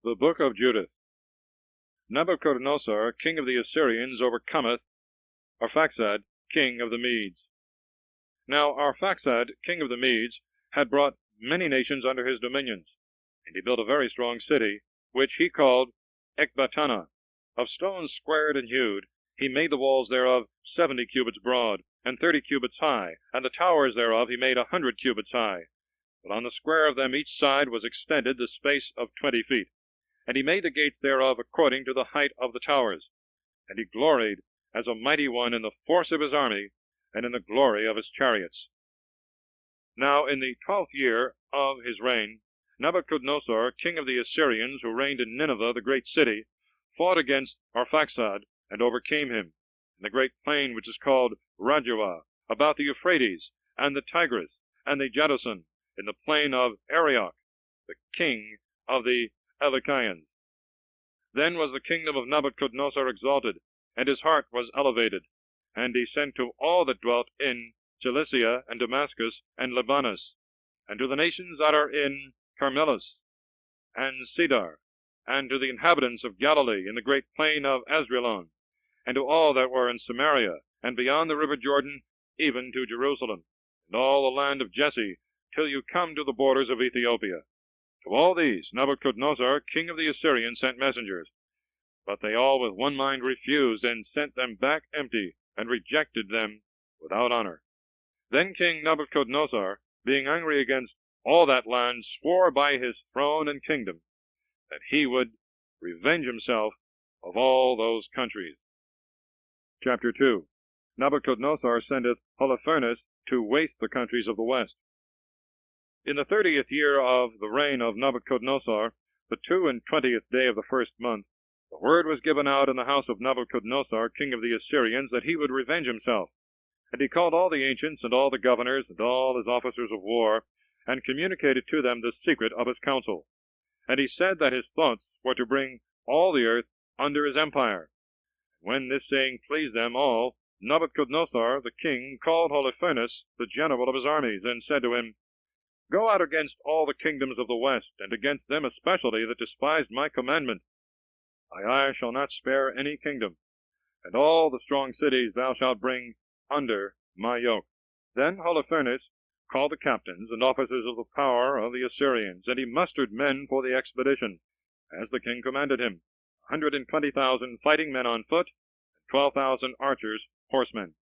The Book of Judith. Nebuchadnezzar, king of the Assyrians, overcometh Arphaxad, king of the Medes. Now Arphaxad, king of the Medes, had brought many nations under his dominions, and he built a very strong city, which he called Ecbatana. Of stones squared and hewed, he made the walls thereof 70 cubits broad, and 30 cubits high, and the towers thereof he made 100 cubits high. But on the square of them each side was extended the space of 20 feet. And he made the gates thereof according to the height of the towers. And he gloried as a mighty one in the force of his army, and in the glory of his chariots. Now in the 12th year of his reign, Nebuchadnezzar, king of the Assyrians, who reigned in Nineveh, the great city, fought against Arphaxad, and overcame him, in the great plain which is called Raduah, about the Euphrates, and the Tigris, and the Judison, in the plain of Arioch, the king of the Elychians. Then was the kingdom of Nebuchadnezzar exalted, and his heart was elevated, and he sent to all that dwelt in Cilicia, and Damascus, and Libanus, and to the nations that are in Carmelis, and Cedar, and to the inhabitants of Galilee, in the great plain of Asrelon, and to all that were in Samaria, and beyond the river Jordan, even to Jerusalem, and all the land of Jesse, till you come to the borders of Ethiopia. To all these Nebuchadnezzar, king of the Assyrians, sent messengers, but they all with one mind refused, and sent them back empty, and rejected them without honor. Then King Nebuchadnezzar, being angry against all that land, swore by his throne and kingdom that he would revenge himself of all those countries. Chapter 2. Nebuchadnezzar sendeth Holofernes to waste the countries of the west. In the 30th year of the reign of Nebuchadnezzar, the 22nd day of the first month, the word was given out in the house of Nebuchadnezzar, king of the Assyrians, that he would revenge himself. And he called all the ancients, and all the governors, and all his officers of war, and communicated to them the secret of his counsel. And he said that his thoughts were to bring all the earth under his empire. And when this saying pleased them all, Nebuchadnezzar the king called Holofernes, the general of his armies, and said to him, Go out against all the kingdoms of the west, and against them especially that despised my commandment. Thy eye shall not spare any kingdom, and all the strong cities thou shalt bring under my yoke. Then Holofernes called the captains and officers of the power of the Assyrians, and he mustered men for the expedition, as the king commanded him, 120,000 fighting men on foot, and 12,000 archers, horsemen.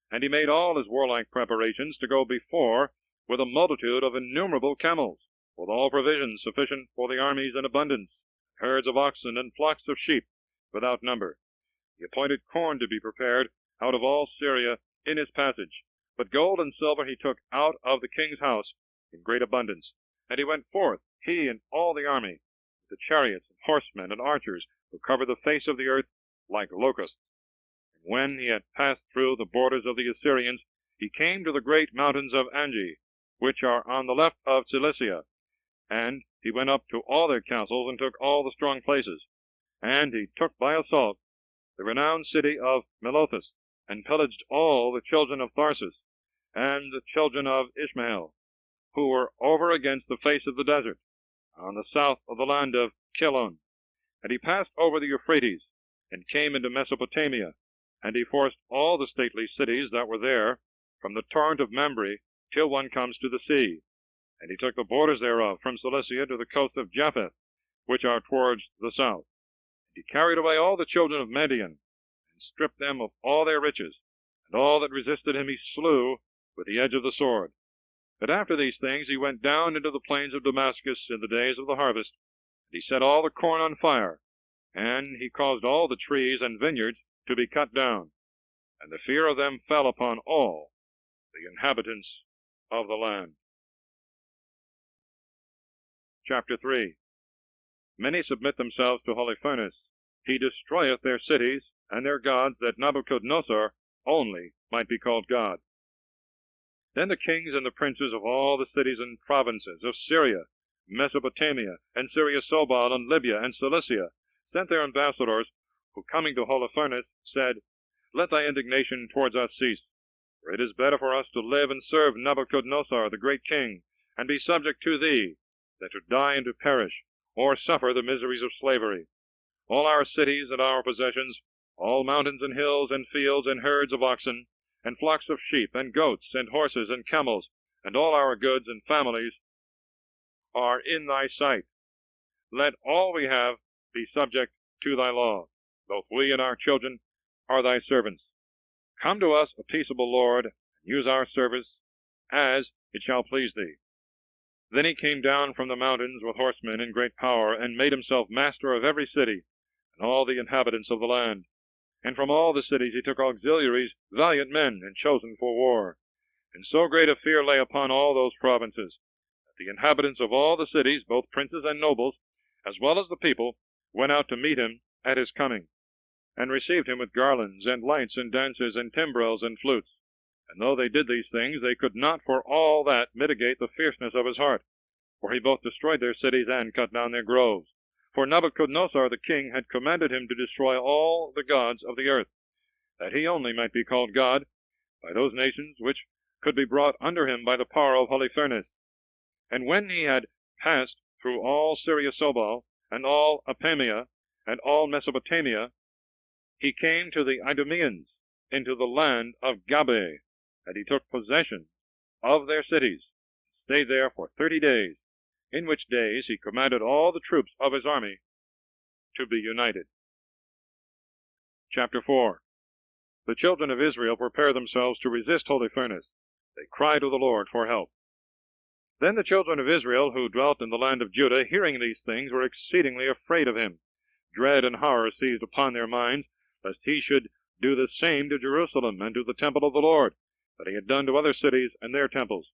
And he made all his warlike preparations to go before, with a multitude of innumerable camels, with all provisions sufficient for the armies in abundance, herds of oxen and flocks of sheep without number. He appointed corn to be prepared out of all Syria in his passage, but gold and silver he took out of the king's house in great abundance. And he went forth, he and all the army, with the chariots and horsemen and archers, who covered the face of the earth like locusts. And when he had passed through the borders of the Assyrians, he came to the great mountains of Angi, which are on the left of Cilicia, and he went up to all their castles, and took all the strong places. And he took by assault the renowned city of Melothus, and pillaged all the children of Tharsis, and the children of Ishmael, who were over against the face of the desert, on the south of the land of Chilon. And he passed over the Euphrates, and came into Mesopotamia, and he forced all the stately cities that were there, from the torrent of Mamre till one comes to the sea. And he took the borders thereof from Cilicia to the coasts of Japheth, which are towards the south. And he carried away all the children of Midian, and stripped them of all their riches, and all that resisted him he slew with the edge of the sword. But after these things he went down into the plains of Damascus in the days of the harvest, and he set all the corn on fire, and he caused all the trees and vineyards to be cut down, and the fear of them fell upon all the inhabitants of the land. Chapter 3. Many submit themselves to Holofernes. He destroyeth their cities and their gods, that Nebuchadnezzar only might be called God. Then the kings and the princes of all the cities and provinces of Syria, Mesopotamia, and Syria-Sobal, and Libya, and Cilicia, sent their ambassadors, who coming to Holofernes said, Let thy indignation towards us cease, for it is better for us to live and serve Nebuchadnezzar the great king, and be subject to thee, than to die and to perish, or suffer the miseries of slavery. All our cities and our possessions, all mountains and hills and fields and herds of oxen, and flocks of sheep and goats and horses and camels, and all our goods and families are in thy sight. Let all we have be subject to thy law. Both we and our children are thy servants. Come to us, a peaceable Lord, and use our service as it shall please thee. Then he came down from the mountains with horsemen in great power, and made himself master of every city, and all the inhabitants of the land. And from all the cities he took auxiliaries, valiant men, and chosen for war. And so great a fear lay upon all those provinces, that the inhabitants of all the cities, both princes and nobles, as well as the people, went out to meet him at his coming, and received him with garlands, and lights, and dances, and timbrels, and flutes. And though they did these things, they could not for all that mitigate the fierceness of his heart, for he both destroyed their cities and cut down their groves. For Nebuchadnezzar the king had commanded him to destroy all the gods of the earth, that he only might be called God by those nations which could be brought under him by the power of Holofernes. And when he had passed through all Syria Sobal, and all Apamia, and all Mesopotamia, he came to the Idumeans, into the land of Gabe, and he took possession of their cities, and stayed there for 30 days, in which days he commanded all the troops of his army to be united. Chapter 4. The children of Israel prepare themselves to resist Holofernes. They cry to the Lord for help. Then the children of Israel, who dwelt in the land of Judah, hearing these things, were exceedingly afraid of him. Dread and horror seized upon their minds, lest he should do the same to Jerusalem and to the temple of the Lord, that he had done to other cities and their temples.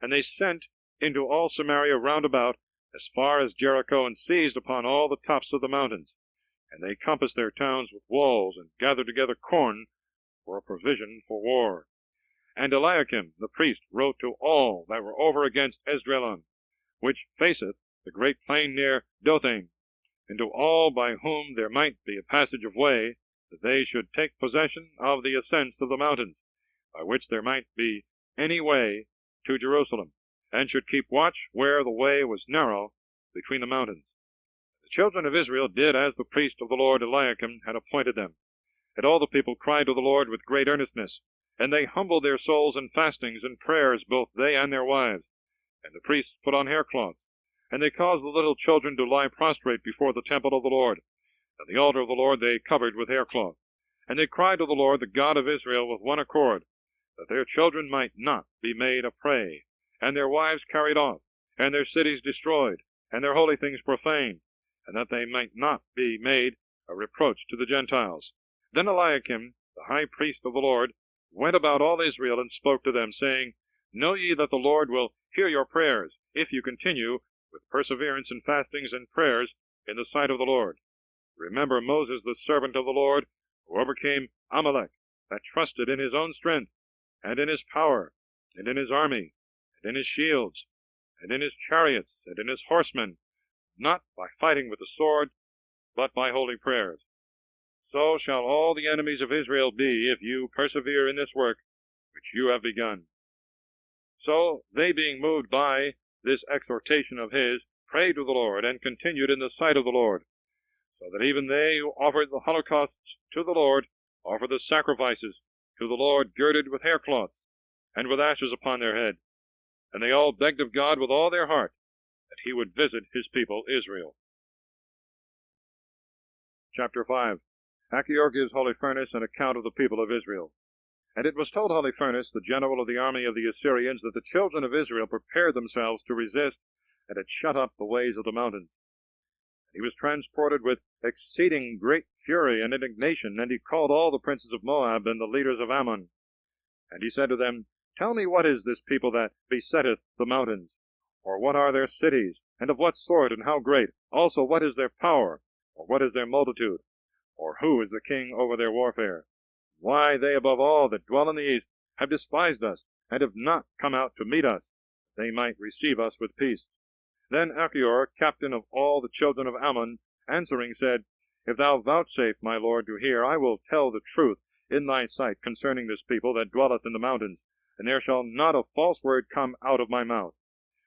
And they sent into all Samaria round about, as far as Jericho, and seized upon all the tops of the mountains. And they compassed their towns with walls, and gathered together corn for a provision for war. And Eliakim the priest wrote to all that were over against Esdraelon, which faceth the great plain near Dothaim, and to all by whom there might be a passage of way, that they should take possession of the ascents of the mountains, by which there might be any way to Jerusalem, and should keep watch where the way was narrow between the mountains. The children of Israel did as the priest of the Lord Eliakim had appointed them. And all the people cried to the Lord with great earnestness, and they humbled their souls in fastings and prayers, both they and their wives. And the priests put on haircloths, and they caused the little children to lie prostrate before the temple of the Lord. And the altar of the Lord they covered with haircloth. And they cried to the Lord, the God of Israel, with one accord, that their children might not be made a prey, and their wives carried off, and their cities destroyed, and their holy things profaned, and that they might not be made a reproach to the Gentiles. Then Eliakim, the high priest of the Lord, went about all Israel, and spoke to them, saying, Know ye that the Lord will hear your prayers, if you continue with perseverance in fastings and prayers in the sight of the Lord. Remember Moses the servant of the Lord, who overcame Amalek, that trusted in his own strength, and in his power, and in his army, and in his shields, and in his chariots, and in his horsemen, not by fighting with the sword, but by holy prayers. So shall all the enemies of Israel be, if you persevere in this work which you have begun. So they, being moved by this exhortation of his, prayed to the Lord, and continued in the sight of the Lord, so that even they who offered the holocausts to the Lord offered the sacrifices to the Lord girded with haircloths, and with ashes upon their head. And they all begged of God with all their heart that he would visit his people Israel. Chapter 5. Achior gives Holofernes an account of the people of Israel. And it was told Holofernes, the general of the army of the Assyrians, that the children of Israel prepared themselves to resist, and had shut up the ways of the mountains. And he was transported with exceeding great fury and indignation, and he called all the princes of Moab and the leaders of Ammon. And he said to them, Tell me, what is this people that besetteth the mountains? Or what are their cities, and of what sort, and how great? Also, what is their power, or what is their multitude? Or who is the king over their warfare? Why, they above all that dwell in the east have despised us, and have not come out to meet us, that they might receive us with peace. Then Achior, captain of all the children of Ammon, answering said, If thou vouchsafe, my lord, to hear, I will tell the truth in thy sight concerning this people that dwelleth in the mountains, and there shall not a false word come out of my mouth.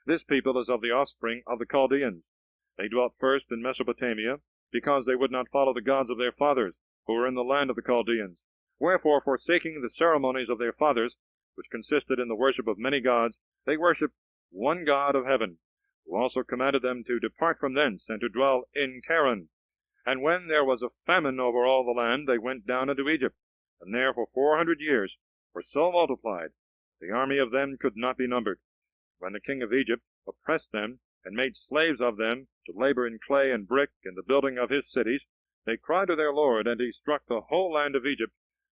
This people is of the offspring of the Chaldeans. They dwelt first in Mesopotamia, because they would not follow the gods of their fathers, who were in the land of the Chaldeans. Wherefore, forsaking the ceremonies of their fathers, which consisted in the worship of many gods, they worshipped one God of heaven, who also commanded them to depart from thence, and to dwell in Charan. And when there was a famine over all the land, they went down into Egypt, and there for 400 years were so multiplied, the army of them could not be numbered. When the king of Egypt oppressed them, and made slaves of them to labor in clay and brick in the building of his cities, they cried to their Lord, and he struck the whole land of Egypt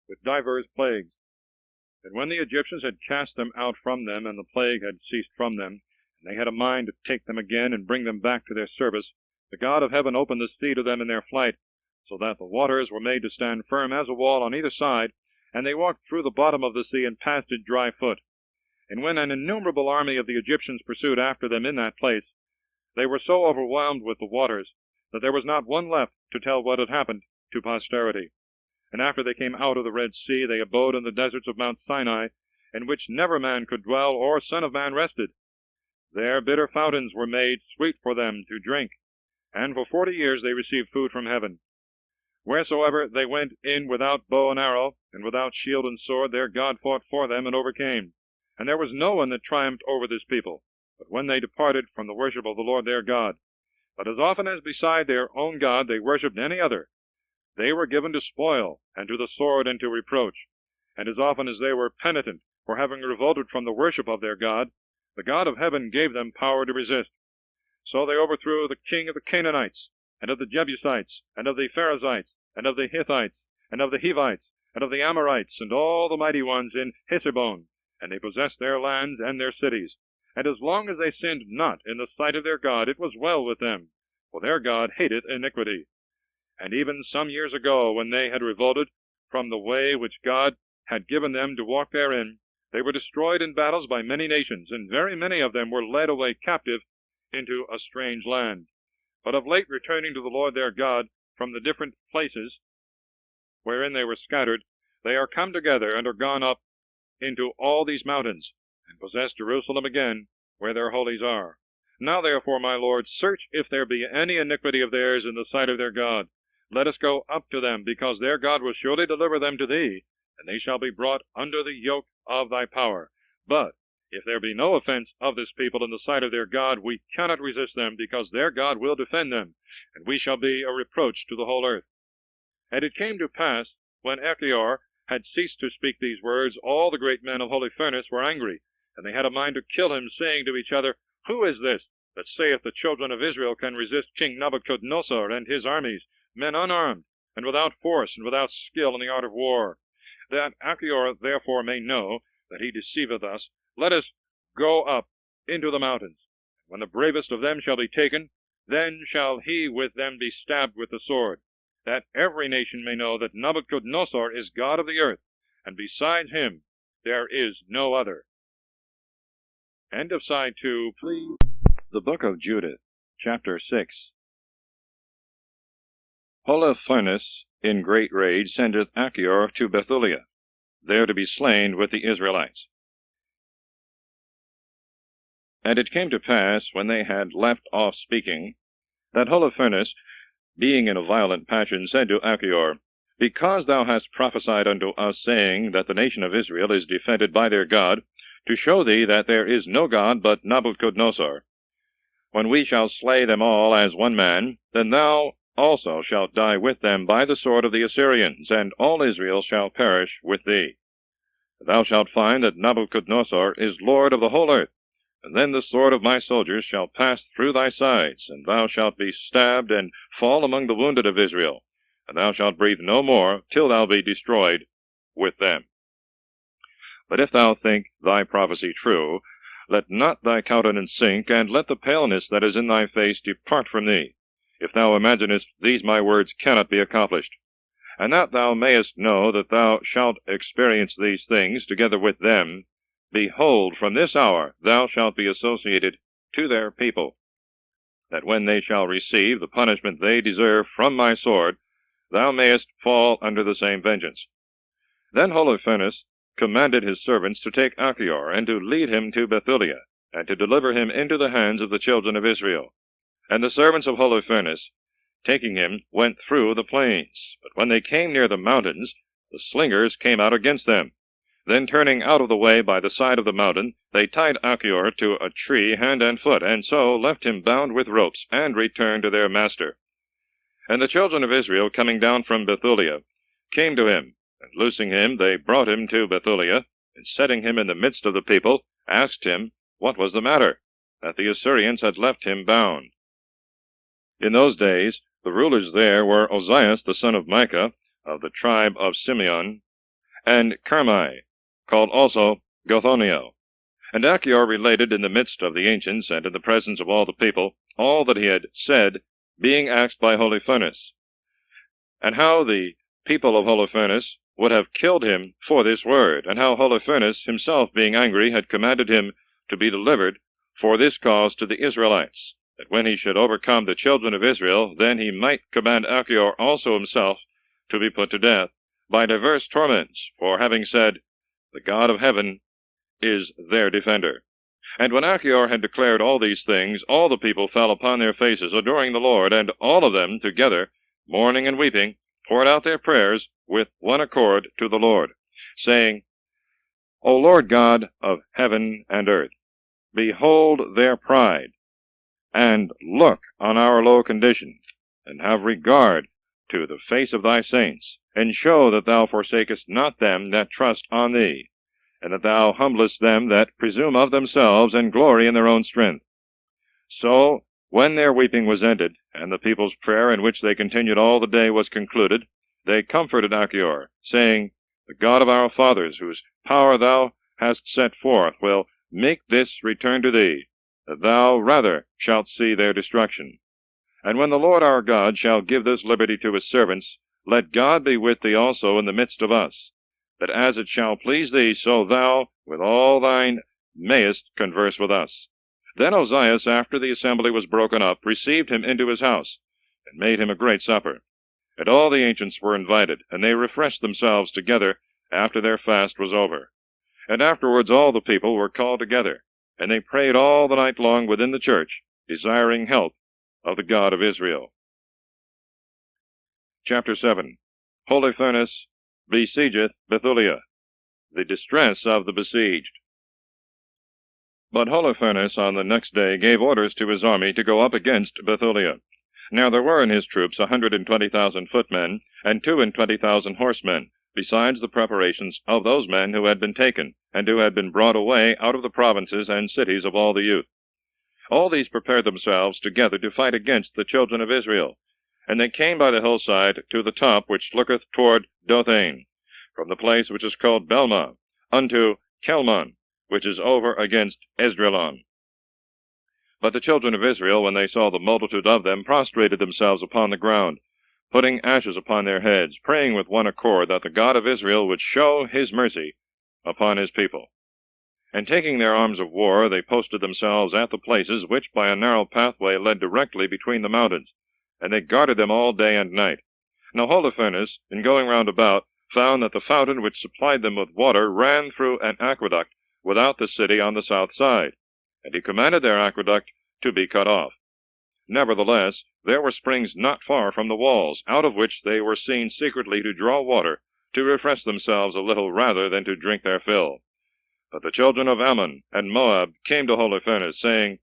with divers plagues. And when the Egyptians had cast them out from them, and the plague had ceased from them, and they had a mind to take them again and bring them back to their service, the God of heaven opened the sea to them in their flight, so that the waters were made to stand firm as a wall on either side, and they walked through the bottom of the sea and passed it dry foot. And when an innumerable army of the Egyptians pursued after them in that place, they were so overwhelmed with the waters that there was not one left to tell what had happened to posterity. And after they came out of the Red Sea, they abode in the deserts of Mount Sinai, in which never man could dwell, or son of man rested. There bitter fountains were made sweet for them to drink, and for 40 years they received food from heaven. Wheresoever they went in without bow and arrow, and without shield and sword, their God fought for them and overcame. And there was no one that triumphed over this people, but when they departed from the worship of the Lord their God. But as often as beside their own God they worshipped any other, they were given to spoil, and to the sword, and to reproach. And as often as they were penitent for having revolted from the worship of their God, the God of heaven gave them power to resist. So they overthrew the king of the Canaanites, and of the Jebusites, and of the Perizzites, and of the Hittites, and of the Hivites, and of the Amorites, and all the mighty ones in Heshbon, and they possessed their lands and their cities. And as long as they sinned not in the sight of their God, it was well with them, for their God hated iniquity. And even some years ago, when they had revolted from the way which God had given them to walk therein, they were destroyed in battles by many nations, and very many of them were led away captive into a strange land. But of late, returning to the Lord their God from the different places wherein they were scattered, they are come together, and are gone up into all these mountains, and possess Jerusalem again, where their holies are. Now therefore, my Lord, search if there be any iniquity of theirs in the sight of their God. Let us go up to them, because their God will surely deliver them to thee, and they shall be brought under the yoke of thy power. But if there be no offense of this people in the sight of their God, we cannot resist them, because their God will defend them, and we shall be a reproach to the whole earth. And it came to pass, when Achior had ceased to speak these words, all the great men of Holofernes were angry, and they had a mind to kill him, saying to each other, Who is this that saith the children of Israel can resist King Nebuchadnezzar and his armies, men unarmed, and without force, and without skill in the art of war? That Achior therefore may know that he deceiveth us, let us go up into the mountains. When the bravest of them shall be taken, then shall he with them be stabbed with the sword, that every nation may know that Nebuchadnezzar is God of the earth, and besides him there is no other. End of side 2, please. The Book of Judith, Chapter 6. Holofernes, in great rage, sendeth Achior to Bethulia, there to be slain with the Israelites. And it came to pass, when they had left off speaking, that Holofernes, being in a violent passion, said to Achior, Because thou hast prophesied unto us, saying that the nation of Israel is defended by their God, to show thee that there is no God but Nebuchadnezzar, when we shall slay them all as one man, then thou also shalt die with them by the sword of the Assyrians, and all Israel shall perish with thee. Thou shalt find that Nebuchadnezzar is Lord of the whole earth, and then the sword of my soldiers shall pass through thy sides, and thou shalt be stabbed, and fall among the wounded of Israel, and thou shalt breathe no more till thou be destroyed with them. But if thou think thy prophecy true, let not thy countenance sink, and let the paleness that is in thy face depart from thee, if thou imaginest these my words cannot be accomplished. And that thou mayest know that thou shalt experience these things together with them, behold, from this hour thou shalt be associated to their people, that when they shall receive the punishment they deserve from my sword, thou mayest fall under the same vengeance. Then Holofernes commanded his servants to take Achior, and to lead him to Bethulia, and to deliver him into the hands of the children of Israel. And the servants of Holofernes, taking him, went through the plains. But when they came near the mountains, the slingers came out against them. Then turning out of the way by the side of the mountain, they tied Achior to a tree hand and foot, and so left him bound with ropes, and returned to their master. And the children of Israel, coming down from Bethulia, came to him, and loosing him, they brought him to Bethulia, and setting him in the midst of the people, asked him what was the matter, that the Assyrians had left him bound. In those days the rulers there were Ozias the son of Micah, of the tribe of Simeon, and Carmi, called also Gothonio. And Achior related in the midst of the ancients, and in the presence of all the people, all that he had said, being asked by Holofernes, and how the people of Holofernes would have killed him for this word, and how Holofernes himself, being angry, had commanded him to be delivered for this cause to the Israelites, that when he should overcome the children of Israel, then he might command Achior also himself to be put to death, by divers torments, for having said, the God of heaven is their defender. And when Achior had declared all these things, all the people fell upon their faces, adoring the Lord, and all of them together, mourning and weeping, poured out their prayers with one accord to the Lord, saying, O Lord God of heaven and earth, behold their pride, and look on our low condition, and have regard to the face of thy saints, and show that thou forsakest not them that trust on thee, and that thou humblest them that presume of themselves, and glory in their own strength. So, when their weeping was ended, and the people's prayer in which they continued all the day was concluded, they comforted Achior, saying, The God of our fathers, whose power thou hast set forth, will make this return to thee, that thou rather shalt see their destruction. And when the Lord our God shall give this liberty to his servants, let God be with thee also in the midst of us, that as it shall please thee, so thou with all thine mayest converse with us. Then Ozias, after the assembly was broken up, received him into his house, and made him a great supper. And all the ancients were invited, and they refreshed themselves together after their fast was over. And afterwards all the people were called together, and they prayed all the night long within the church, desiring help of the God of Israel. Chapter 7. Holofernes besiegeth Bethulia, the distress of the besieged. But Holofernes on the next day gave orders to his army to go up against Bethulia. Now there were in his troops 120,000 footmen, and 22,000 horsemen, besides the preparations of those men who had been taken, and who had been brought away out of the provinces and cities of all the youth. All these prepared themselves together to fight against the children of Israel. And they came by the hillside to the top which looketh toward Dothain, from the place which is called Belma, unto Kelmon, which is over against Esdraelon. But the children of Israel, when they saw the multitude of them, prostrated themselves upon the ground, putting ashes upon their heads, praying with one accord that the God of Israel would show his mercy upon his people. And taking their arms of war, they posted themselves at the places which by a narrow pathway led directly between the mountains, and they guarded them all day and night. Now Holofernes, in going round about, found that the fountain which supplied them with water ran through an aqueduct without the city on the south side, and he commanded their aqueduct to be cut off. Nevertheless, there were springs not far from the walls, out of which they were seen secretly to draw water, to refresh themselves a little rather than to drink their fill. But the children of Ammon and Moab came to Holofernes, saying,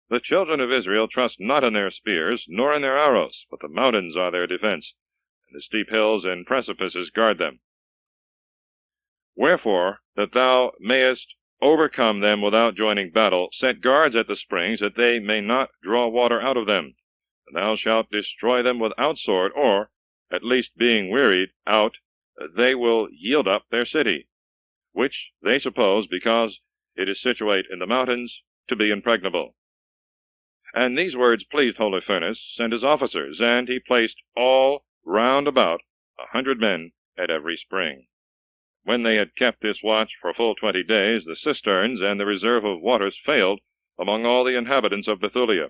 The children of Israel trust not in their spears, nor in their arrows, but the mountains are their defense, and the steep hills and precipices guard them. Wherefore, that thou mayest overcome them without joining battle, set guards at the springs, that they may not draw water out of them, and thou shalt destroy them without sword, or, at least being wearied out, they will yield up their city, which they suppose, because it is situate in the mountains, to be impregnable. And these words pleased Holofernes, and his officers, and he placed all round about 100 men at every spring. When they had kept this watch for full 20 days, the cisterns and the reserve of waters failed among all the inhabitants of Bethulia,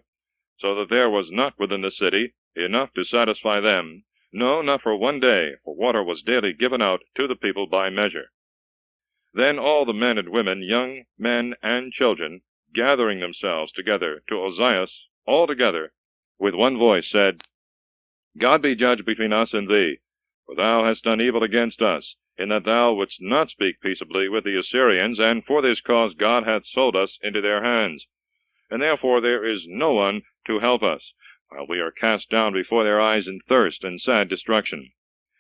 so that there was not within the city enough to satisfy them, no, not for 1 day, for water was daily given out to the people by measure. Then all the men and women, young men and children, gathering themselves together to Ozias, all together, with one voice said, God be judge between us and thee, for thou hast done evil against us, in that thou wouldst not speak peaceably with the Assyrians, and for this cause God hath sold us into their hands. And therefore there is no one to help us, while we are cast down before their eyes in thirst and sad destruction.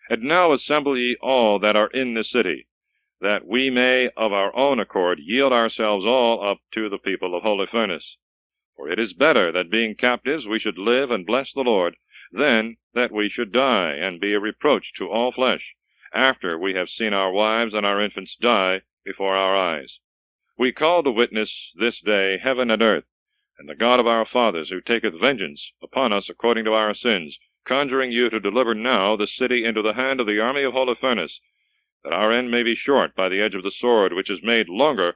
And now assemble ye all that are in the city, that we may of our own accord yield ourselves all up to the people of Holofernes. For it is better that being captives we should live and bless the Lord, than that we should die, and be a reproach to all flesh, after we have seen our wives and our infants die before our eyes. We call to witness this day heaven and earth, and the God of our fathers, who taketh vengeance upon us according to our sins, conjuring you to deliver now the city into the hand of the army of Holofernes, that our end may be short by the edge of the sword, which is made longer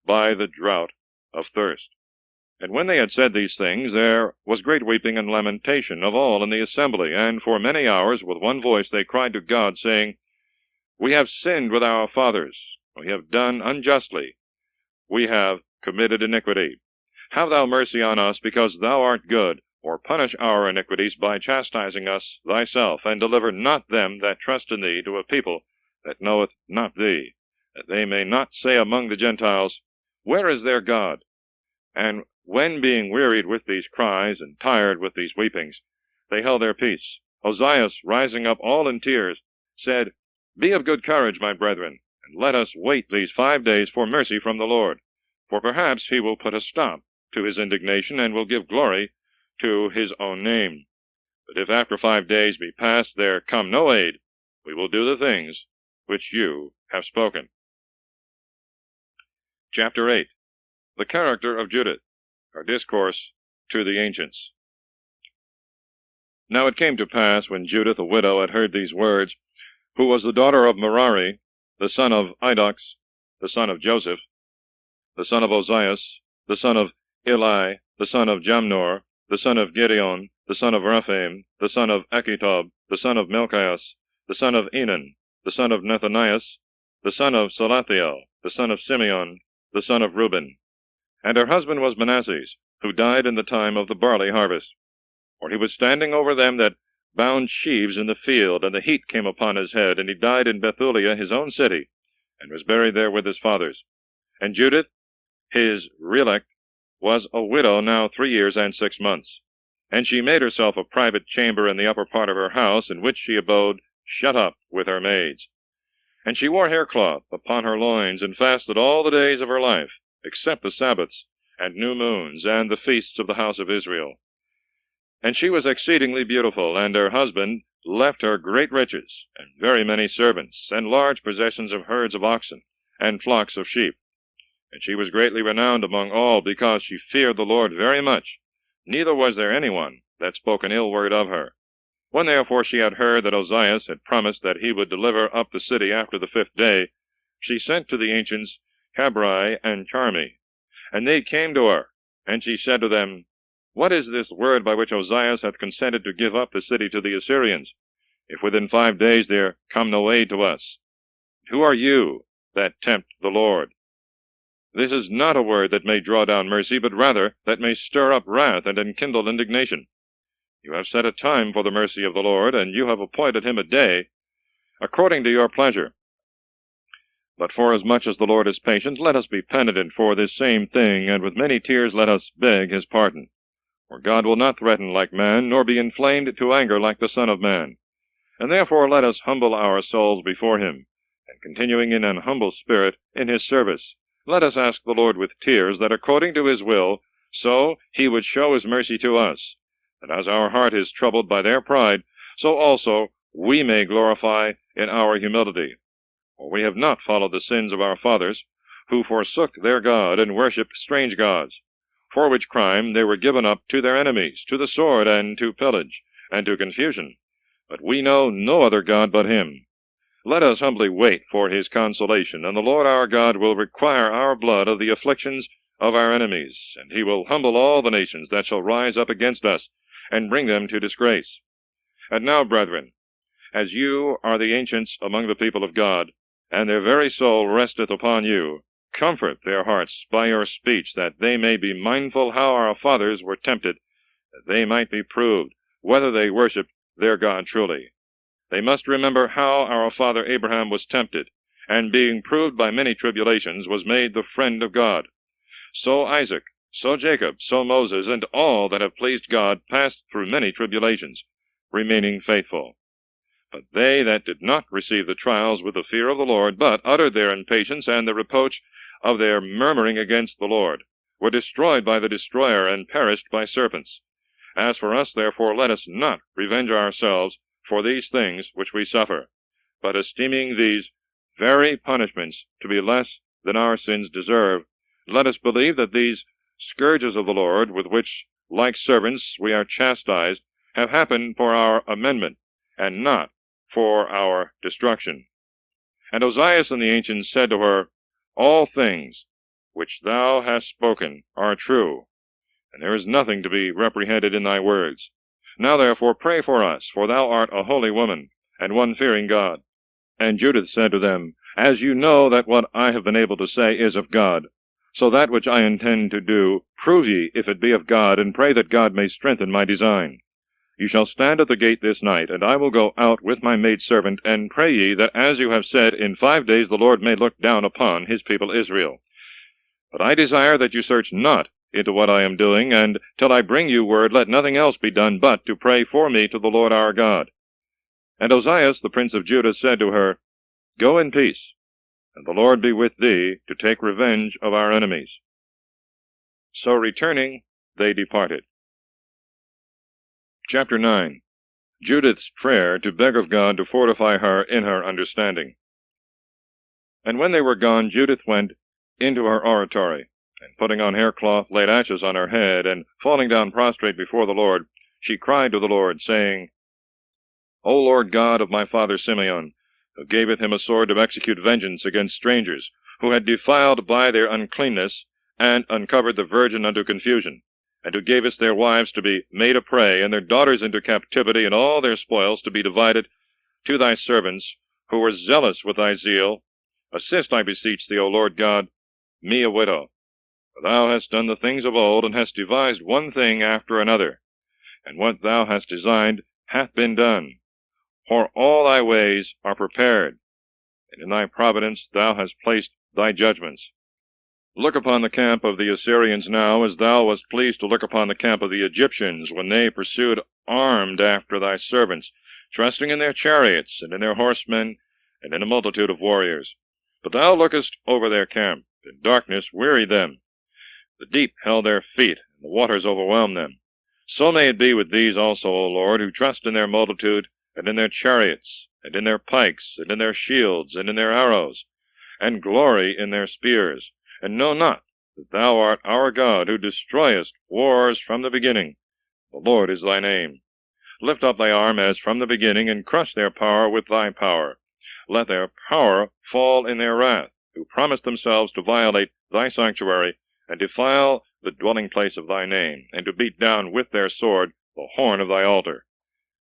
by the drought of thirst. And when they had said these things, there was great weeping and lamentation of all in the assembly, and for many hours with one voice they cried to God, saying, We have sinned with our fathers, we have done unjustly, we have committed iniquity. Have thou mercy on us, because thou art good, or punish our iniquities by chastising us thyself, and deliver not them that trust in thee to a people that knoweth not thee, that they may not say among the Gentiles, Where is their God? And when, being wearied with these cries, and tired with these weepings, they held their peace, Ozias, rising up all in tears, said, Be of good courage, my brethren, and let us wait these 5 days for mercy from the Lord, for perhaps he will put a stop to his indignation, and will give glory to his own name. But if after 5 days be past there come no aid, we will do the things which you have spoken. Chapter 8. The character of Judith, her discourse to the ancients. Now it came to pass, when Judith, a widow, had heard these words, who was the daughter of Merari, the son of Idox, the son of Joseph, the son of Ozias, the son of Eli, the son of Jamnor, the son of Gideon, the son of Raphaim, the son of Achitob, the son of Melchias, the son of Enan, the son of Nethanias, the son of Salathiel, the son of Simeon, the son of Reuben. And her husband was Manasseh, who died in the time of the barley harvest. For he was standing over them that bound sheaves in the field, and the heat came upon his head, and he died in Bethulia his own city, and was buried there with his fathers. And Judith, his relict, was a widow now 3 years and 6 months. And she made herself a private chamber in the upper part of her house, in which she abode shut up with her maids. And she wore haircloth upon her loins, and fasted all the days of her life, except the Sabbaths, and new moons, and the feasts of the house of Israel. And she was exceedingly beautiful, and her husband left her great riches, and very many servants, and large possessions of herds of oxen, and flocks of sheep. And she was greatly renowned among all, because she feared the Lord very much, neither was there any one that spoke an ill word of her. When therefore she had heard that Ozias had promised that he would deliver up the city after the 5th day, she sent to the ancients Cabri and Charmi. And they came to her, and she said to them, What is this word by which Ozias hath consented to give up the city to the Assyrians, if within 5 days there come no aid to us? Who are you that tempt the Lord? This is not a word that may draw down mercy, but rather that may stir up wrath and enkindle indignation. You have set a time for the mercy of the Lord, and you have appointed him a day, according to your pleasure. But forasmuch as the Lord is patient, let us be penitent for this same thing, and with many tears let us beg his pardon. For God will not threaten like man, nor be inflamed to anger like the Son of Man. And therefore let us humble our souls before him, and continuing in an humble spirit in his service, let us ask the Lord with tears, that according to his will, so he would show his mercy to us, that as our heart is troubled by their pride, so also we may glorify in our humility. For we have not followed the sins of our fathers, who forsook their God, and worshipped strange gods, for which crime they were given up to their enemies, to the sword, and to pillage, and to confusion. But we know no other God but him. Let us humbly wait for his consolation, and the Lord our God will require our blood of the afflictions of our enemies, and he will humble all the nations that shall rise up against us, and bring them to disgrace. And now, brethren, as you are the ancients among the people of God, and their very soul resteth upon you, comfort their hearts by your speech, that they may be mindful how our fathers were tempted, that they might be proved whether they worshipped their God truly. They must remember how our father Abraham was tempted, and being proved by many tribulations, was made the friend of God. So Isaac, so Jacob, so Moses, and all that have pleased God passed through many tribulations, remaining faithful. But they that did not receive the trials with the fear of the Lord, but uttered their impatience and the reproach of their murmuring against the Lord, were destroyed by the destroyer, and perished by serpents. As for us, therefore, let us not revenge ourselves for these things which we suffer, but esteeming these very punishments to be less than our sins deserve, let us believe that these scourges of the Lord, with which, like servants, we are chastised, have happened for our amendment, and not for our destruction. And Ozias and the ancients said to her, All things which thou hast spoken are true, and there is nothing to be reprehended in thy words. Now therefore pray for us, for thou art a holy woman, and one fearing God. And Judith said to them, As you know that what I have been able to say is of God, so that which I intend to do, prove ye if it be of God, and pray that God may strengthen my design. You shall stand at the gate this night, and I will go out with my maidservant, and pray ye that, as you have said, in 5 days the Lord may look down upon his people Israel. But I desire that you search not into what I am doing, and till I bring you word, let nothing else be done but to pray for me to the Lord our God. And Ozias the prince of Judah said to her, Go in peace, and the Lord be with thee, to take revenge of our enemies. So returning, they departed. Chapter 9. Judith's prayer to beg of God to fortify her in her understanding. And when they were gone, Judith went into her oratory, and putting on haircloth, laid ashes on her head, and falling down prostrate before the Lord, she cried to the Lord, saying, O Lord God of my father Simeon, who gaveth him a sword to execute vengeance against strangers, who had defiled by their uncleanness, and uncovered the virgin unto confusion, and who gavest their wives to be made a prey, and their daughters into captivity, and all their spoils to be divided to thy servants, who were zealous with thy zeal, assist, I beseech thee, O Lord God, me a widow. For thou hast done the things of old, and hast devised one thing after another, and what thou hast designed hath been done. For all thy ways are prepared, and in thy providence thou hast placed thy judgments. Look upon the camp of the Assyrians now, as thou wast pleased to look upon the camp of the Egyptians, when they pursued armed after thy servants, trusting in their chariots, and in their horsemen, and in a multitude of warriors. But thou lookest over their camp, and darkness wearied them. The deep held their feet, and the waters overwhelmed them. So may it be with these also, O Lord, who trust in their multitude, and in their chariots, and in their pikes, and in their shields, and in their arrows, and glory in their spears, and know not that thou art our God, who destroyest wars from the beginning. The Lord is thy name. Lift up thy arm as from the beginning, and crush their power with thy power. Let their power fall in their wrath, who promise themselves to violate thy sanctuary, and defile the dwelling place of thy name, and to beat down with their sword the horn of thy altar.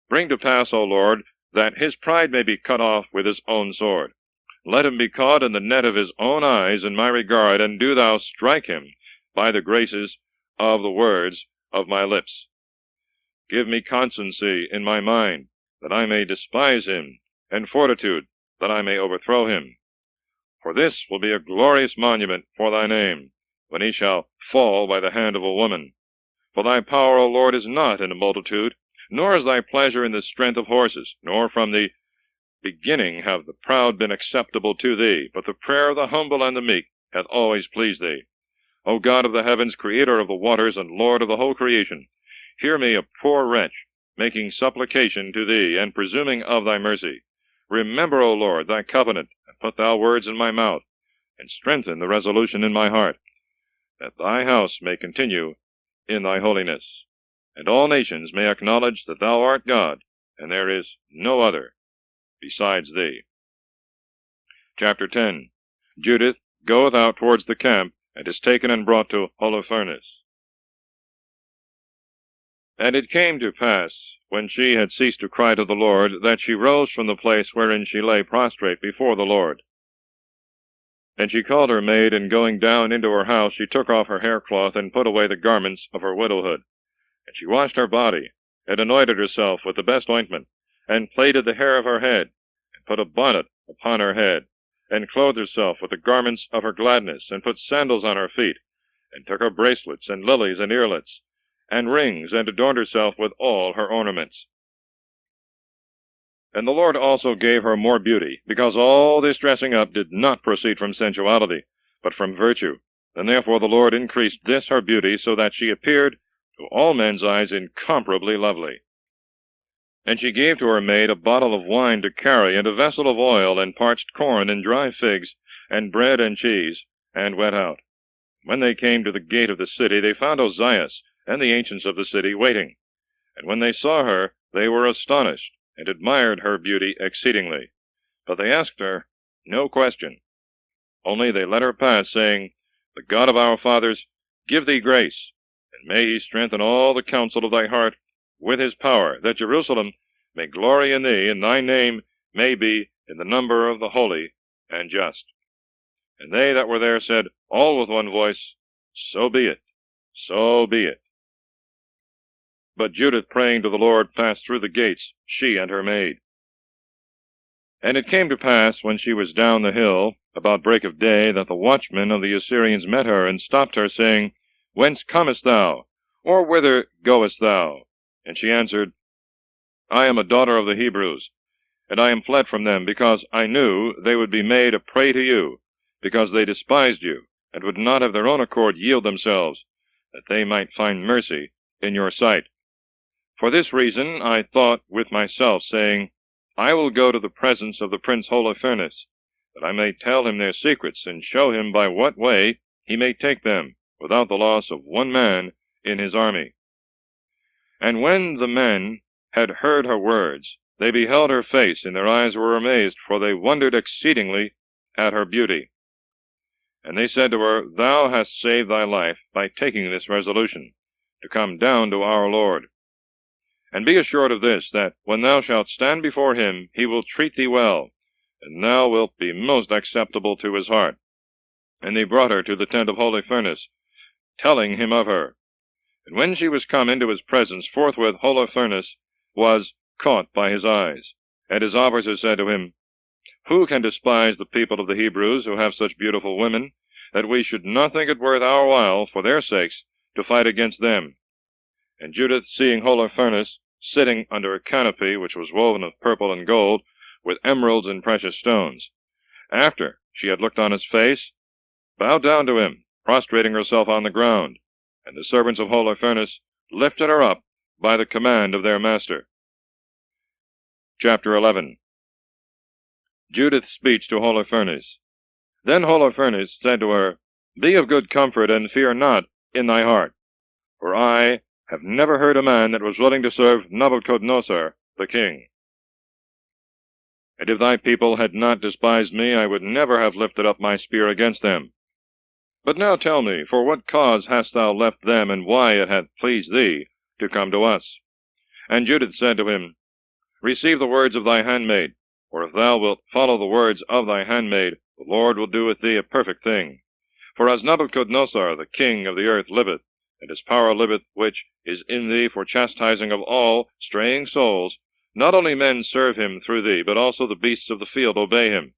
Bring to pass, O Lord, that his pride may be cut off with his own sword. Let him be caught in the net of his own eyes in my regard, and do thou strike him by the graces of the words of my lips. Give me constancy in my mind, that I may despise him, and fortitude, that I may overthrow him. For this will be a glorious monument for thy name, when he shall fall by the hand of a woman. For thy power, O Lord, is not in a multitude, nor is thy pleasure in the strength of horses, nor from the beginning have the proud been acceptable to thee, but the prayer of the humble and the meek hath always pleased thee. O God of the heavens, creator of the waters, and Lord of the whole creation, hear me, a poor wretch, making supplication to thee, and presuming of thy mercy. Remember, O Lord, thy covenant, and put thou words in my mouth, and strengthen the resolution in my heart, that thy house may continue in thy holiness, and all nations may acknowledge that thou art God, and there is no other besides thee. Chapter 10. Judith goeth out towards the camp, and is taken and brought to Holofernes. And it came to pass, when she had ceased to cry to the Lord, that she rose from the place wherein she lay prostrate before the Lord. And she called her maid, and going down into her house, she took off her haircloth, and put away the garments of her widowhood. And she washed her body, and anointed herself with the best ointment, and plaited the hair of her head, and put a bonnet upon her head, and clothed herself with the garments of her gladness, and put sandals on her feet, and took her bracelets, and lilies, and earlets, and rings, and adorned herself with all her ornaments. And the Lord also gave her more beauty, because all this dressing up did not proceed from sensuality, but from virtue. And therefore the Lord increased this her beauty, so that she appeared to all men's eyes incomparably lovely. And she gave to her maid a bottle of wine to carry, and a vessel of oil, and parched corn, and dry figs, and bread and cheese, and went out. When they came to the gate of the city, they found Ozias and the ancients of the city waiting. And when they saw her, they were astonished, and admired her beauty exceedingly. But they asked her no question. Only they let her pass, saying, The God of our fathers give thee grace, and may he strengthen all the counsel of thy heart with his power, that Jerusalem may glory in thee, and thy name may be in the number of the holy and just. And they that were there said, all with one voice, So be it, so be it. But Judith, praying to the Lord, passed through the gates, she and her maid. And it came to pass, when she was down the hill, about break of day, that the watchmen of the Assyrians met her, and stopped her, saying, Whence comest thou? Or whither goest thou? And she answered, I am a daughter of the Hebrews, and I am fled from them, because I knew they would be made a prey to you, because they despised you, and would not of their own accord yield themselves, that they might find mercy in your sight. For this reason I thought with myself, saying, I will go to the presence of the prince Holofernes, that I may tell him their secrets, and show him by what way he may take them, without the loss of one man in his army. And when the men had heard her words, they beheld her face, and their eyes were amazed, for they wondered exceedingly at her beauty. And they said to her, Thou hast saved thy life by taking this resolution, to come down to our Lord. And be assured of this, that when thou shalt stand before him, he will treat thee well, and thou wilt be most acceptable to his heart. And they brought her to the tent of Holofernes, telling him of her. And when she was come into his presence, forthwith Holofernes was caught by his eyes. And his officers said to him, Who can despise the people of the Hebrews, who have such beautiful women, that we should not think it worth our while, for their sakes, to fight against them? And Judith, seeing Holofernes sitting under a canopy which was woven of purple and gold, with emeralds and precious stones, after she had looked on his face, bowed down to him, prostrating herself on the ground. And the servants of Holofernes lifted her up by the command of their master. Chapter 11. Judith's speech to Holofernes. Then Holofernes said to her, Be of good comfort, and fear not in thy heart, for I have never heard a man that was willing to serve Nabuchodonosor the king. And if thy people had not despised me, I would never have lifted up my spear against them. But now tell me, for what cause hast thou left them, and why it hath pleased thee to come to us? And Judith said to him, Receive the words of thy handmaid, for if thou wilt follow the words of thy handmaid, the Lord will do with thee a perfect thing. For as Nabuchodonosor the king of the earth liveth, and his power liveth which is in thee for chastising of all straying souls, not only men serve him through thee, but also the beasts of the field obey him.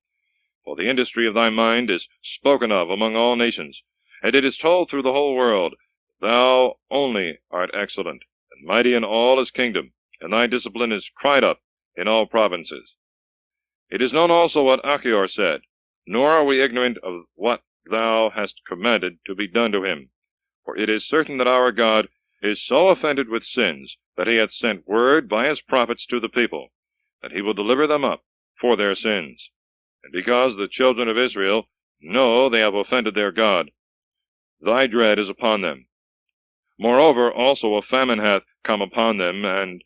For the industry of thy mind is spoken of among all nations, and it is told through the whole world. Thou only art excellent, and mighty in all his kingdom, and thy discipline is cried up in all provinces. It is known also what Achior said, nor are we ignorant of what thou hast commanded to be done to him. For it is certain that our God is so offended with sins, that he hath sent word by his prophets to the people, that he will deliver them up for their sins. And because the children of Israel know they have offended their God, thy dread is upon them. Moreover, also a famine hath come upon them, and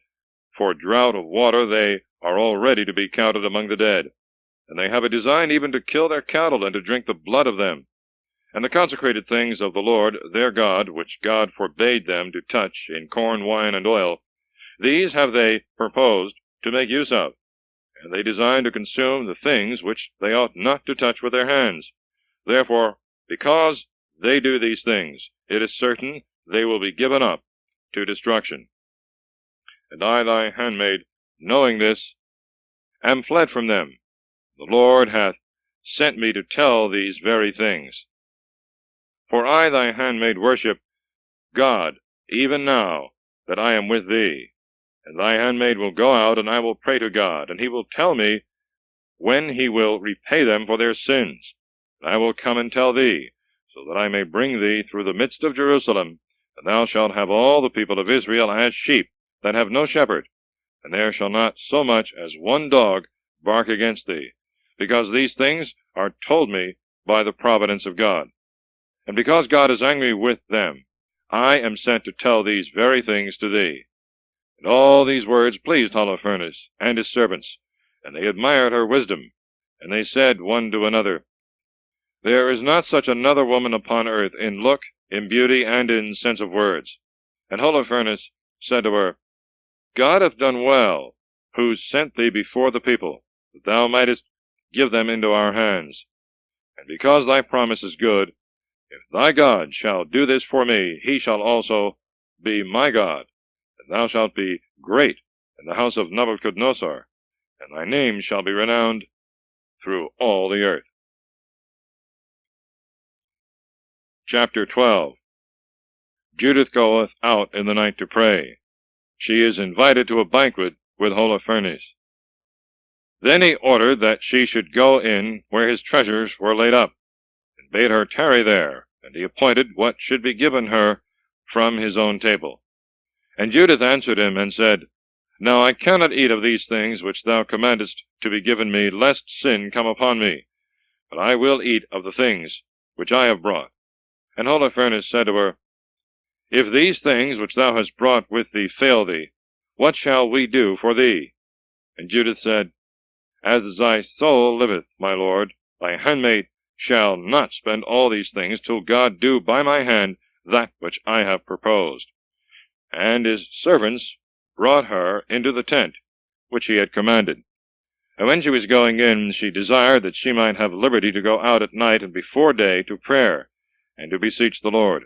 for drought of water they are all ready to be counted among the dead. And they have a design even to kill their cattle, and to drink the blood of them. And the consecrated things of the Lord their God, which God forbade them to touch in corn, wine, and oil, these have they purposed to make use of. And they design to consume the things which they ought not to touch with their hands. Therefore, because they do these things, it is certain they will be given up to destruction. And I thy handmaid, knowing this, am fled from them. The Lord hath sent me to tell these very things. For I thy handmaid worship God, even now, that I am with thee. And thy handmaid will go out, and I will pray to God, and he will tell me when he will repay them for their sins. And I will come and tell thee, so that I may bring thee through the midst of Jerusalem, and thou shalt have all the people of Israel as sheep that have no shepherd, and there shall not so much as one dog bark against thee, because these things are told me by the providence of God. And because God is angry with them, I am sent to tell these very things to thee. And all these words pleased Holofernes and his servants, and they admired her wisdom. And they said one to another, There is not such another woman upon earth in look, in beauty, and in sense of words. And Holofernes said to her, God hath done well, who sent thee before the people, that thou mightest give them into our hands. And because thy promise is good, if thy God shall do this for me, he shall also be my God, and thou shalt be great in the house of Nebuchadnezzar, and thy name shall be renowned through all the earth. Chapter 12. Judith goeth out in the night to pray. She is invited to a banquet with Holofernes. Then he ordered that she should go in where his treasures were laid up, and bade her tarry there, and he appointed what should be given her from his own table. And Judith answered him, and said, Now I cannot eat of these things which thou commandest to be given me, lest sin come upon me. But I will eat of the things which I have brought. And Holofernes said to her, If these things which thou hast brought with thee fail thee, what shall we do for thee? And Judith said, As thy soul liveth, my lord, thy handmaid shall not spend all these things till God do by my hand that which I have proposed. And his servants brought her into the tent which he had commanded. And when she was going in, she desired that she might have liberty to go out at night and before day to prayer, and to beseech the Lord.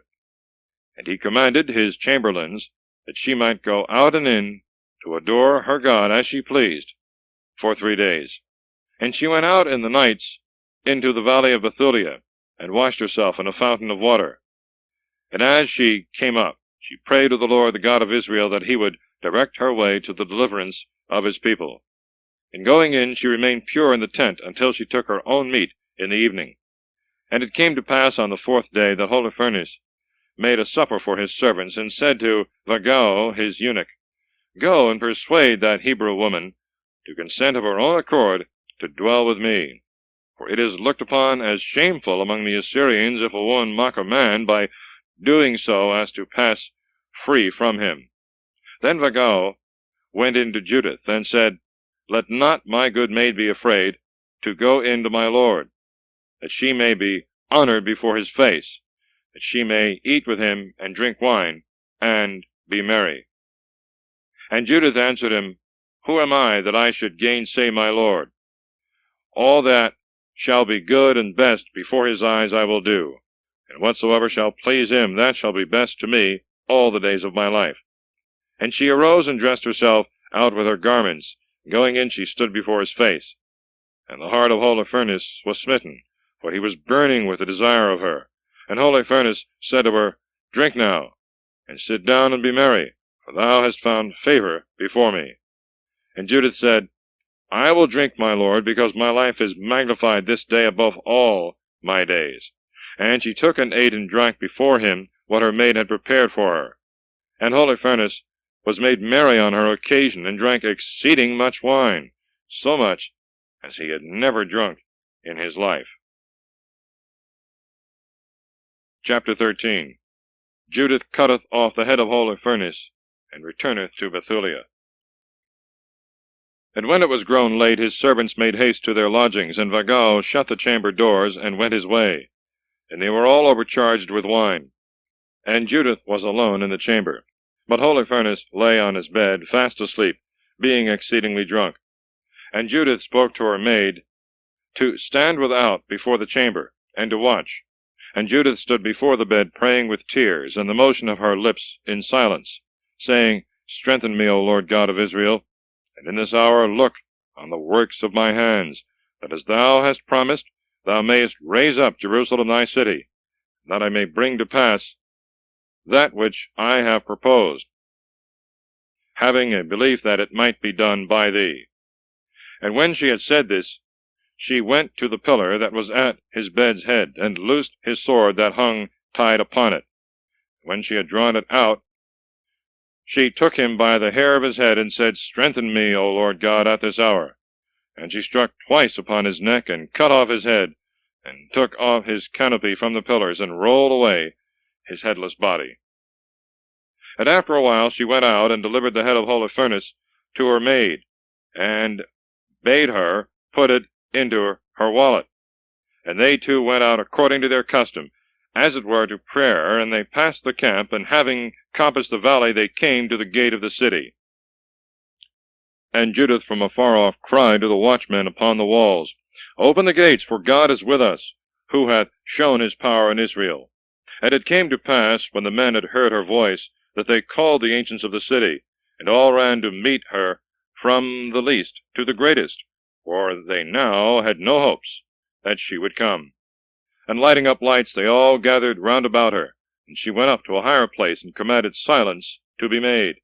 And he commanded his chamberlains that she might go out and in to adore her God as she pleased for 3 days. And she went out in the nights into the valley of Bethulia, and washed herself in a fountain of water. And as she came up, she prayed to the Lord, the God of Israel, that he would direct her way to the deliverance of his people. In going in, she remained pure in the tent until she took her own meat in the evening. And it came to pass on the 4th day that Holofernes made a supper for his servants, and said to Vagao, his eunuch, Go and persuade that Hebrew woman to consent of her own accord to dwell with me. For it is looked upon as shameful among the Assyrians if a woman mock a man by doing so as to pass free from him. Then Vagao went in to Judith, and said, Let not my good maid be afraid to go in to my lord, that she may be honored before his face, that she may eat with him and drink wine, and be merry. And Judith answered him, Who am I that I should gainsay my lord? All that shall be good and best before his eyes I will do, and whatsoever shall please him, that shall be best to me all the days of my life. And she arose and dressed herself out with her garments. Going in, she stood before his face. And the heart of Holofernes was smitten, for he was burning with the desire of her. And Holofernes said to her, Drink now, and sit down and be merry, for thou hast found favor before me. And Judith said, I will drink, my lord, because my life is magnified this day above all my days. And she took and ate and drank before him what her maid had prepared for her. And Holofernes was made merry on her occasion, and drank exceeding much wine, so much as he had never drunk in his life. Chapter 13. Judith cutteth off the head of Holofernes, and returneth to Bethulia. And when it was grown late, his servants made haste to their lodgings, and Vagao shut the chamber doors, and went his way. And they were all overcharged with wine. And Judith was alone in the chamber. But Holofernes lay on his bed, fast asleep, being exceedingly drunk. And Judith spoke to her maid to stand without before the chamber, and to watch. And Judith stood before the bed, praying with tears, and the motion of her lips in silence. saying, Strengthen me, O Lord God of Israel, and in this hour look on the works of my hands, that as thou hast promised, thou mayest raise up Jerusalem thy city, that I may bring to pass that which I have proposed, having a belief that it might be done by thee. And when she had said this, she went to the pillar that was at his bed's head, and loosed his sword that hung tied upon it. When she had drawn it out, she took him by the hair of his head, and said, Strengthen me, O Lord God, at this hour. And she struck twice upon his neck, and cut off his head, and took off his canopy from the pillars, and rolled away his headless body. And after a while she went out, and delivered the head of Holofernes to her maid, and bade her put it into her wallet. And they two went out according to their custom, as it were to prayer, and they passed the camp, and having compassed the valley, they came to the gate of the city. And Judith from afar off cried to the watchmen upon the walls, Open the gates, for God is with us, who hath shown his power in Israel. And it came to pass, when the men had heard her voice, that they called the ancients of the city, and all ran to meet her from the least to the greatest, for they now had no hopes that she would come. And lighting up lights, they all gathered round about her, and she went up to a higher place, and commanded silence to be made.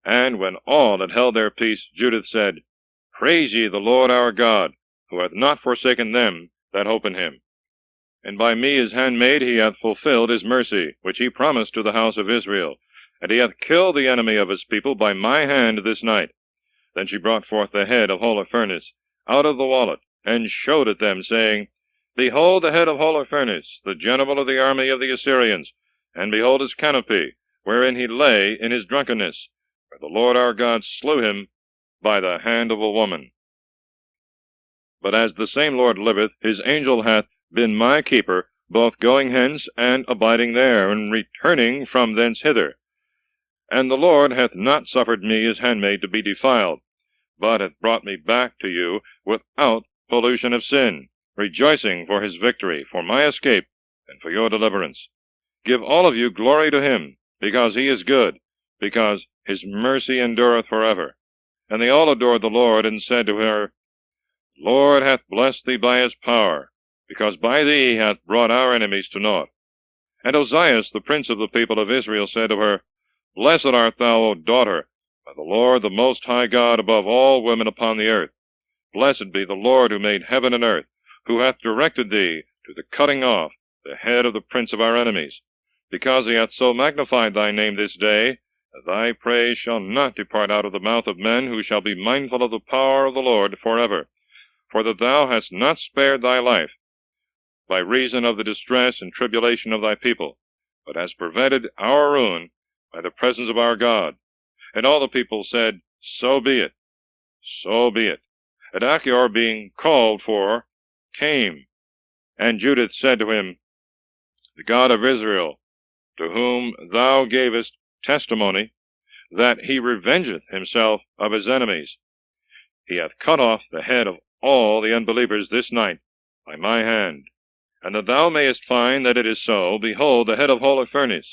And when all had held their peace, Judith said, Praise ye the Lord our God, who hath not forsaken them that hope in him. And by me his handmaid he hath fulfilled his mercy, which he promised to the house of Israel. And he hath killed the enemy of his people by my hand this night. Then she brought forth the head of Holofernes out of the wallet, and showed it them, saying, Behold the head of Holofernes, the general of the army of the Assyrians, and behold his canopy, wherein he lay in his drunkenness, for the Lord our God slew him by the hand of a woman. But as the same Lord liveth, his angel hath been my keeper, both going hence and abiding there, and returning from thence hither. And the Lord hath not suffered me his handmaid to be defiled, but hath brought me back to you without pollution of sin, rejoicing for his victory, for my escape, and for your deliverance. Give all of you glory to him, because he is good, because his mercy endureth forever. And they all adored the Lord, and said to her, Lord hath blessed thee by his power, because by thee he hath brought our enemies to naught. And Ozias, the prince of the people of Israel, said to her, Blessed art thou, O daughter, by the Lord the Most High God above all women upon the earth. Blessed be the Lord who made heaven and earth, who hath directed thee to the cutting off the head of the prince of our enemies. Because he hath so magnified thy name this day, that thy praise shall not depart out of the mouth of men, who shall be mindful of the power of the Lord forever. For that thou hast not spared thy life, by reason of the distress and tribulation of thy people, but hast prevented our ruin by the presence of our God. And all the people said, So be it, so be it. And Achior, being called for, came. And Judith said to him, The God of Israel, to whom thou gavest testimony, that he revengeth himself of his enemies, he hath cut off the head of all the unbelievers this night by my hand. And that thou mayest find that it is so, behold the head of Holofernes,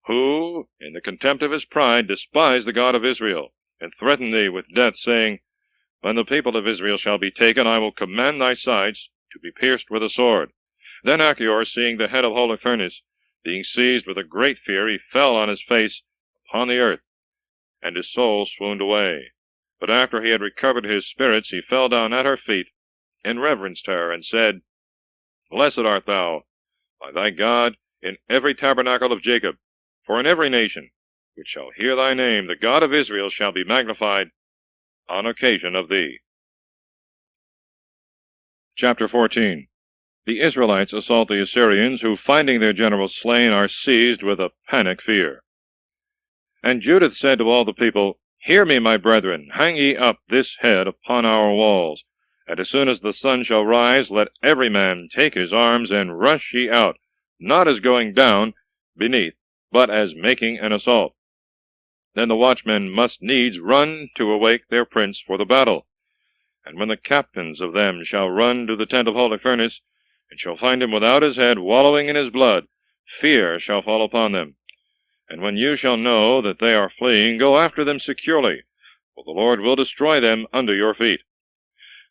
who, in the contempt of his pride, despised the God of Israel, and threatened thee with death, saying, When the people of Israel shall be taken, I will command thy sides to be pierced with a sword. Then Achior, seeing the head of Holofernes, being seized with a great fear, he fell on his face upon the earth, and his soul swooned away. But after he had recovered his spirits, he fell down at her feet, and reverenced her, and said, Blessed art thou by thy God in every tabernacle of Jacob, for in every nation which shall hear thy name, the God of Israel shall be magnified on occasion of thee. Chapter 14. The Israelites assault the Assyrians, who, finding their general slain, are seized with a panic fear. And Judith said to all the people, Hear me, my brethren, hang ye up this head upon our walls, and as soon as the sun shall rise, let every man take his arms, and rush ye out, not as going down beneath, but as making an assault. Then the watchmen must needs run to awake their prince for the battle. And when the captains of them shall run to the tent of Holofernes, and shall find him without his head, wallowing in his blood, fear shall fall upon them. And when you shall know that they are fleeing, go after them securely, for the Lord will destroy them under your feet.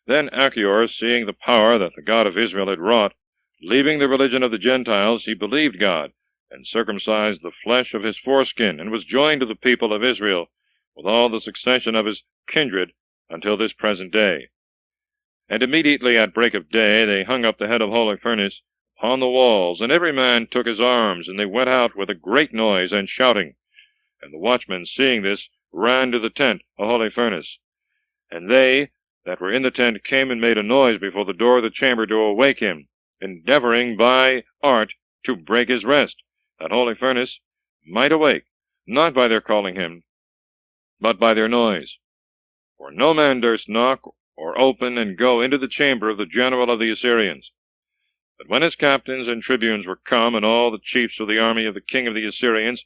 Then Achior, seeing the power that the God of Israel had wrought, leaving the religion of the Gentiles, he believed God, and circumcised the flesh of his foreskin, and was joined to the people of Israel, with all the succession of his kindred, until this present day. And immediately at break of day they hung up the head of Holofernes upon the walls, and every man took his arms, and they went out with a great noise and shouting. And the watchmen, seeing this, ran to the tent of Holofernes. And they that were in the tent came and made a noise before the door of the chamber to awake him, endeavoring by art to break his rest, that Holofernes might awake, not by their calling him, but by their noise. For no man durst knock or open and go into the chamber of the general of the Assyrians. But when his captains and tribunes were come, and all the chiefs of the army of the king of the Assyrians,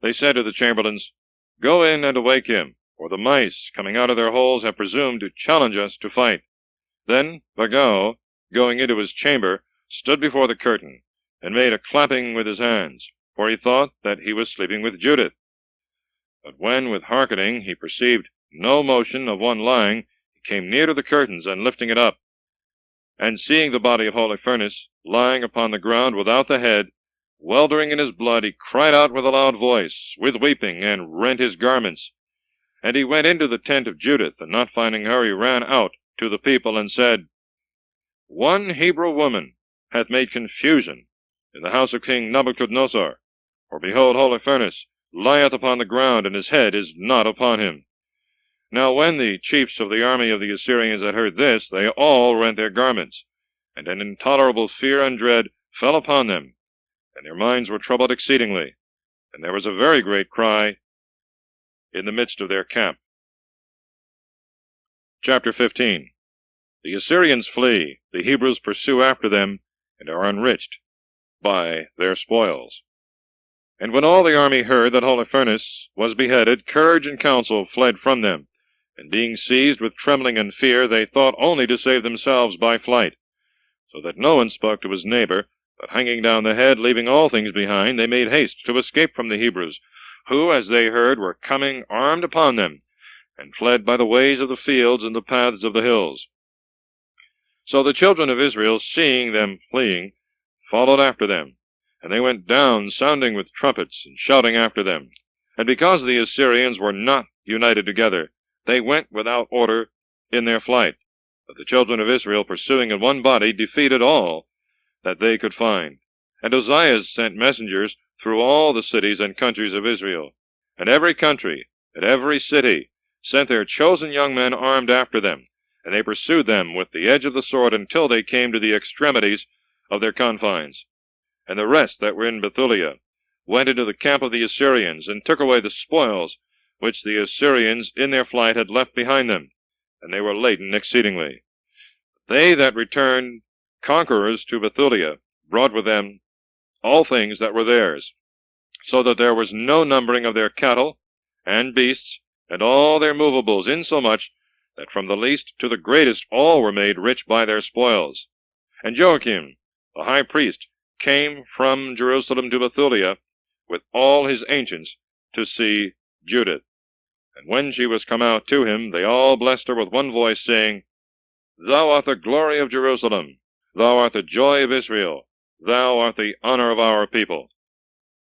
they said to the chamberlains, Go in and awake him, for the mice, coming out of their holes, have presumed to challenge us to fight. Then Bagao, going into his chamber, stood before the curtain, and made a clapping with his hands, for he thought that he was sleeping with Judith. But when, with hearkening, he perceived no motion of one lying, he came near to the curtains, and lifting it up, and seeing the body of Holofernes lying upon the ground without the head, weltering in his blood, he cried out with a loud voice, with weeping, and rent his garments. And he went into the tent of Judith, and not finding her, he ran out to the people, and said, One Hebrew woman hath made confusion in the house of King Nebuchadnezzar, for behold, Holofernes lieth upon the ground, and his head is not upon him. Now when the chiefs of the army of the Assyrians had heard this, they all rent their garments, and an intolerable fear and dread fell upon them, and their minds were troubled exceedingly, and there was a very great cry in the midst of their camp. Chapter 15. The Assyrians flee, the Hebrews pursue after them, and are enriched by their spoils. And when all the army heard that Holofernes was beheaded, courage and counsel fled from them, and being seized with trembling and fear, they thought only to save themselves by flight, so that no one spoke to his neighbor, but hanging down the head, leaving all things behind, they made haste to escape from the Hebrews, who, as they heard, were coming armed upon them, and fled by the ways of the fields and the paths of the hills. So the children of Israel, seeing them fleeing, followed after them, and they went down, sounding with trumpets, and shouting after them. And because the Assyrians were not united together, they went without order in their flight. But the children of Israel, pursuing in one body, defeated all that they could find. And Ozias sent messengers through all the cities and countries of Israel. And every country and every city sent their chosen young men armed after them, and they pursued them with the edge of the sword until they came to the extremities of their confines. And the rest that were in Bethulia went into the camp of the Assyrians, and took away the spoils which the Assyrians in their flight had left behind them, and they were laden exceedingly. They that returned conquerors to Bethulia brought with them all things that were theirs, so that there was no numbering of their cattle and beasts, and all their movables, insomuch that from the least to the greatest all were made rich by their spoils. And Joachim, the high priest, came from Jerusalem to Bethulia with all his ancients to see Judith. And when she was come out to him, they all blessed her with one voice, saying, Thou art the glory of Jerusalem, thou art the joy of Israel, thou art the honor of our people.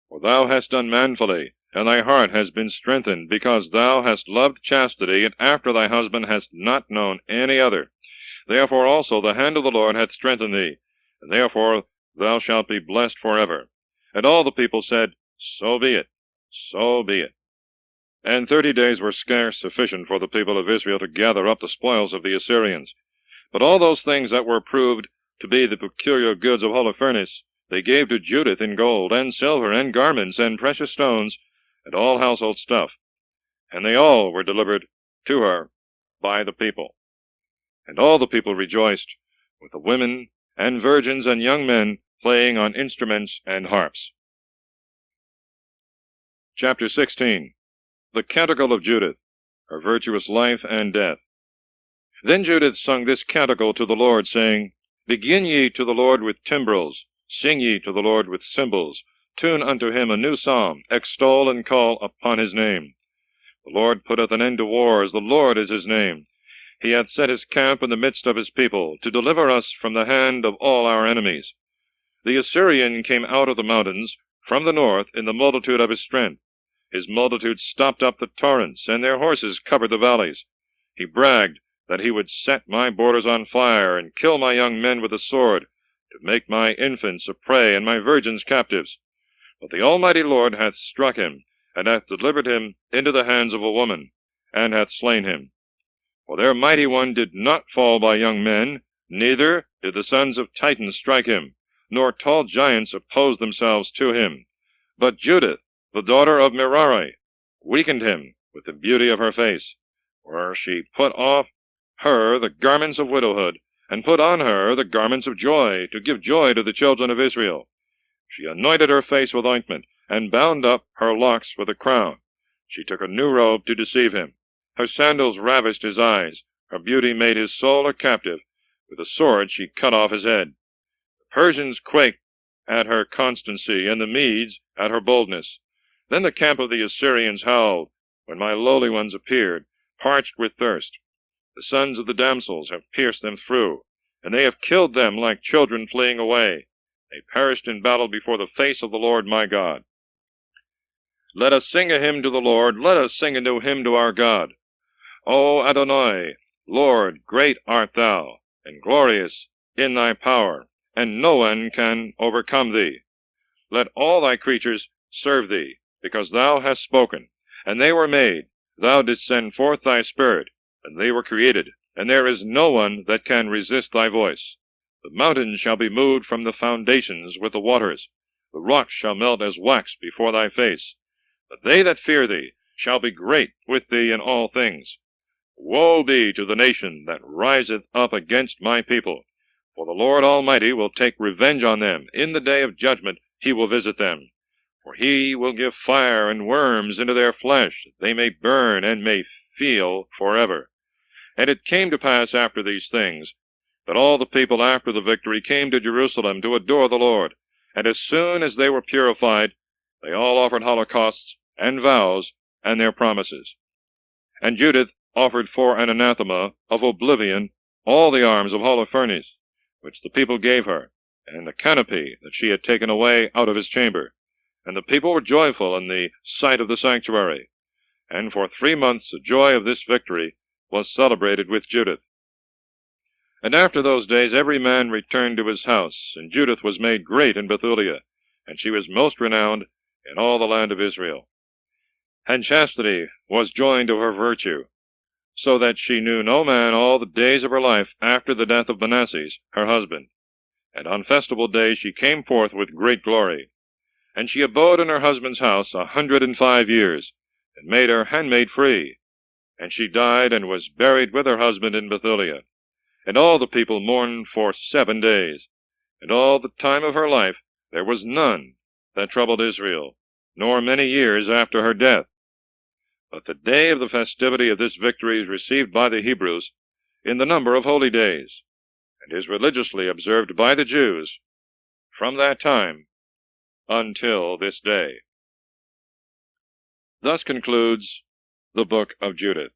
For thou hast done manfully, and thy heart has been strengthened, because thou hast loved chastity, and after thy husband hast not known any other. Therefore also the hand of the Lord hath strengthened thee, and therefore thou shalt be blessed forever. And all the people said, So be it, so be it. And 30 days were scarce sufficient for the people of Israel to gather up the spoils of the Assyrians. But all those things that were proved to be the peculiar goods of Holofernes, they gave to Judith in gold, and silver, and garments, and precious stones, and all household stuff. And they all were delivered to her by the people. And all the people rejoiced, with the women, and virgins, and young men, playing on instruments and harps. Chapter 16. The Canticle of Judith, her virtuous life and death. Then Judith sung this canticle to the Lord, saying, Begin ye to the Lord with timbrels, sing ye to the Lord with cymbals, Tune unto him a new psalm, extol and call upon his name. The Lord putteth an end to wars, the Lord is his name. He hath set his camp in the midst of his people, to deliver us from the hand of all our enemies. The Assyrian came out of the mountains, from the north, in the multitude of his strength. His multitude stopped up the torrents, and their horses covered the valleys. He bragged that he would set my borders on fire, and kill my young men with the sword, to make my infants a prey, and my virgins captives. But the Almighty Lord hath struck him, and hath delivered him into the hands of a woman, and hath slain him. For their mighty one did not fall by young men, neither did the sons of Titan strike him, nor tall giants oppose themselves to him. But Judith, the daughter of Merari, weakened him with the beauty of her face, where she put off her the garments of widowhood, and put on her the garments of joy, to give joy to the children of Israel. She anointed her face with ointment, and bound up her locks with a crown. She took a new robe to deceive him. Her sandals ravished his eyes. Her beauty made his soul a captive. With a sword she cut off his head. The Persians quaked at her constancy, and the Medes at her boldness. Then the camp of the Assyrians howled, when my lowly ones appeared, parched with thirst. The sons of the damsels have pierced them through, and they have killed them like children fleeing away. They perished in battle before the face of the Lord my God. Let us sing a hymn to the Lord, let us sing a new hymn to our God. O Adonai, Lord, great art thou, and glorious in thy power, and no one can overcome thee. Let all thy creatures serve thee, because thou hast spoken, and they were made. Thou didst send forth thy Spirit, and they were created, and there is no one that can resist thy voice. The mountains shall be moved from the foundations with the waters. The rocks shall melt as wax before thy face. But they that fear thee shall be great with thee in all things. Woe be to the nation that riseth up against my people, for the Lord Almighty will take revenge on them. In the day of judgment he will visit them. For he will give fire and worms into their flesh, that they may burn and may feel forever. And it came to pass after these things, that all the people after the victory came to Jerusalem to adore the Lord. And as soon as they were purified, they all offered holocausts and vows and their promises. And Judith offered for an anathema of oblivion all the arms of Holofernes, which the people gave her, and the canopy that she had taken away out of his chamber. And the people were joyful in the sight of the sanctuary. And for 3 months the joy of this victory was celebrated with Judith. And after those days every man returned to his house, and Judith was made great in Bethulia, and she was most renowned in all the land of Israel. And chastity was joined to her virtue, so that she knew no man all the days of her life after the death of Manasses, her husband. And on festival days she came forth with great glory. And she abode in her husband's house 105 years, and made her handmaid free. And she died, and was buried with her husband in Bethulia. And all the people mourned for 7 days. And all the time of her life there was none that troubled Israel, nor many years after her death. But the day of the festivity of this victory is received by the Hebrews in the number of holy days, and is religiously observed by the Jews from that time until this day. Thus concludes the book of Judith.